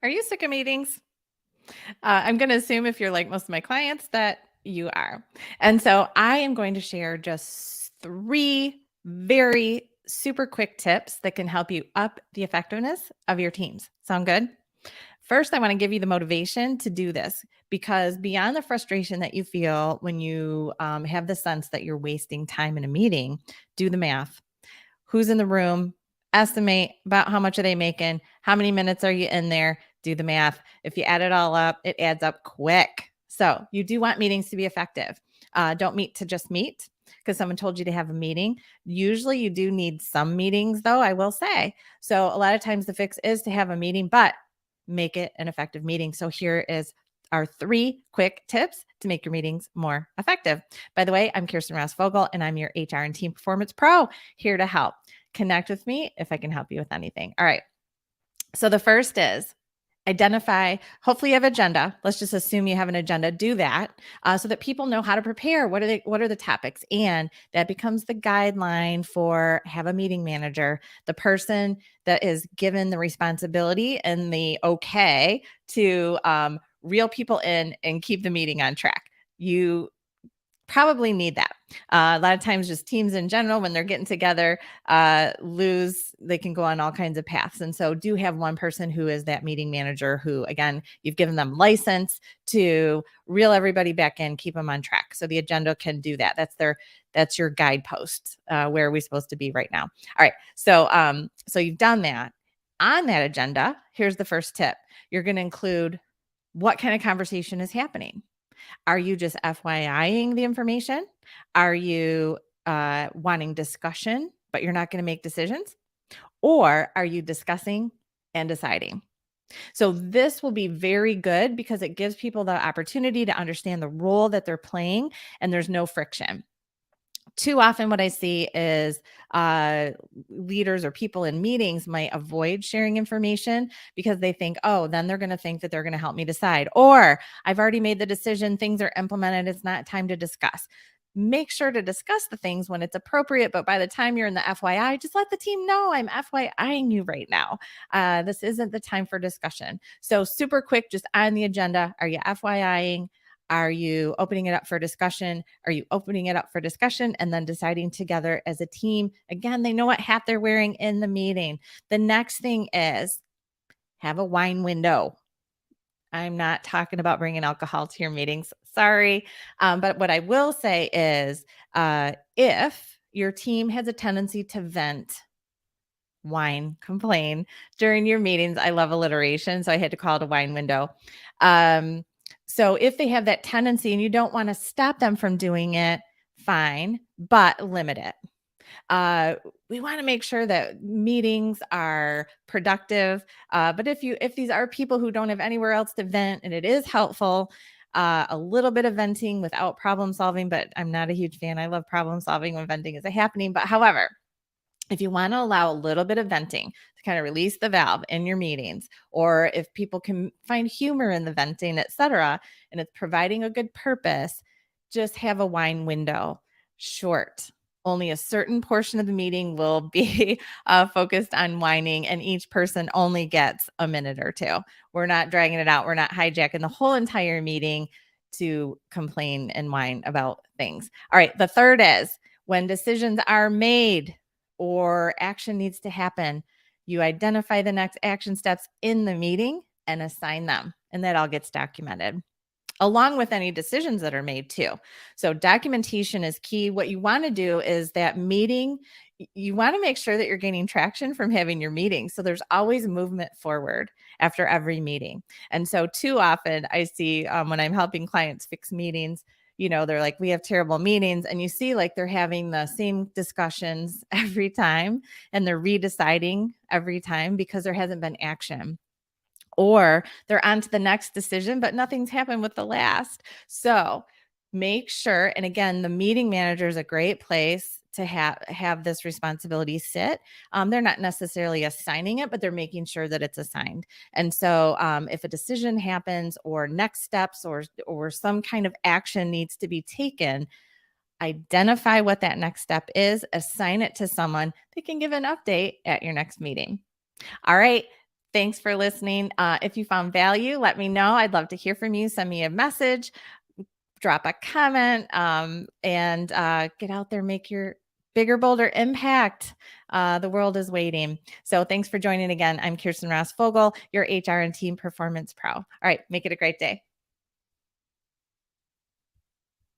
Are you sick of meetings? I'm going to assume if you're like most of my clients that you are. And so I am going to share just 3 very super quick tips that can help you up the effectiveness of your teams. Sound good? First, I want to give you the motivation to do this because beyond the frustration that you feel when you have the sense that you're wasting time in a meeting, do the math. Who's in the room? Estimate about how much are they making? How many minutes are you in there? Do the math. If you add it all up, it adds up quick. So you do want meetings to be effective. Don't meet to just meet because someone told you to have a meeting. Usually you do need some meetings, though, I will say. So a lot of times the fix is to have a meeting, but make it an effective meeting. So here is our 3 quick tips to make your meetings more effective. By the way, I'm Kirsten Ross Vogel, and I'm your HR and Team Performance Pro, here to help. Connect with me if I can help you with anything. All right. So the first is identify, hopefully you have agenda. Let's just assume you have an agenda. Do that so that people know how to prepare. What are the topics? And that becomes the guideline for have a meeting manager, the person that is given the responsibility and the okay to reel people in and keep the meeting on track. You probably need that. A lot of times just teams in general, when they're getting together, they can go on all kinds of paths. And so do have one person who is that meeting manager who, again, you've given them license to reel everybody back in, keep them on track. So the agenda can do that. That's your guidepost. Where are we supposed to be right now? All right. So you've done that. On that agenda, here's the first tip. You're going to include what kind of conversation is happening. Are you just FYIing the information? Are you wanting discussion, but you're not going to make decisions? Or are you discussing and deciding? So this will be very good because it gives people the opportunity to understand the role that they're playing and there's no friction. Too often what I see is leaders or people in meetings might avoid sharing information because they think, oh, then they're going to think that they're going to help me decide. Or I've already made the decision, things are implemented, it's not time to discuss. Make sure to discuss the things when it's appropriate. But by the time you're in the FYI, just let the team know I'm FYIing you right now. This isn't the time for discussion. So super quick, just on the agenda, are you FYIing? Are you opening it up for discussion? Are you opening it up for discussion and then deciding together as a team? Again, they know what hat they're wearing in the meeting. The next thing is have a wine window. I'm not talking about bringing alcohol to your meetings. Sorry. But what I will say is if your team has a tendency to vent, whine, complain during your meetings, I love alliteration. So I had to call it a wine window. So if they have that tendency and you don't want to stop them from doing it, fine, but limit it. We want to make sure that meetings are productive. But if these are people who don't have anywhere else to vent and it is helpful, a little bit of venting without problem solving, but I'm not a huge fan. I love problem solving when venting is happening. But however, if you want to allow a little bit of venting to kind of release the valve in your meetings, or if people can find humor in the venting, etc., and it's providing a good purpose, just have a wine window. Short. Only a certain portion of the meeting will be focused on whining, and each person only gets a minute or two. We're not dragging it out. We're not hijacking the whole entire meeting to complain and whine about things. All right. The third is when decisions are made, or action needs to happen, you identify the next action steps in the meeting and assign them. And that all gets documented along with any decisions that are made too. So documentation is key. What you want to do is that meeting, you want to make sure that you're gaining traction from having your meeting. So there's always movement forward after every meeting. And so too often I see when I'm helping clients fix meetings, they're like, we have terrible meetings. And you see like they're having the same discussions every time and they're redeciding every time because there hasn't been action. Or they're on to the next decision, but nothing's happened with the last. So make sure, and again, the meeting manager is a great place to have this responsibility sit. They're not necessarily assigning it, but they're making sure that it's assigned. And so if a decision happens or next steps or some kind of action needs to be taken, identify what that next step is, assign it to someone that can give an update at your next meeting. All right. Thanks for listening. If you found value, let me know. I'd love to hear from you. Send me a message, drop a comment, and get out there, make your bigger, bolder impact. The world is waiting. So thanks for joining again. I'm Kirsten Ross Fogel, your HR and Team Performance Pro. All right, make it a great day.